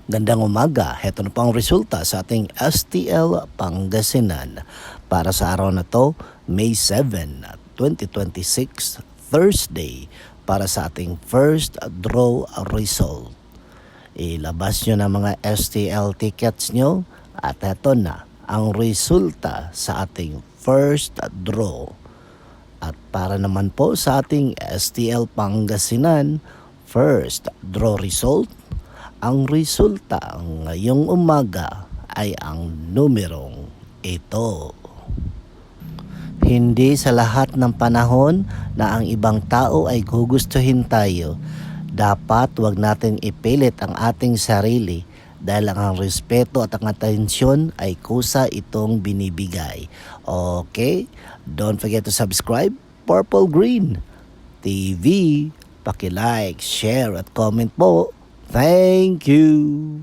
Gandang umaga, heto na po ang resulta sa ating STL Pangasinan para sa araw na to, May 7, 2026, Thursday, para sa ating first draw result. Ilabas nyo na mga STL tickets nyo at heto na ang resulta sa ating first draw. At para naman po sa ating STL Pangasinan first draw result, ang resulta ngayong umaga ay ang numerong ito. Hindi sa lahat ng panahon na ang ibang tao ay gugustuhin tayo, dapat wag natin ipilit ang ating sarili dahil ang respeto at ang atensyon ay kusa itong binibigay. Okay? Don't forget to subscribe, Purple Green TV. Paki-like, share at comment po. Thank you.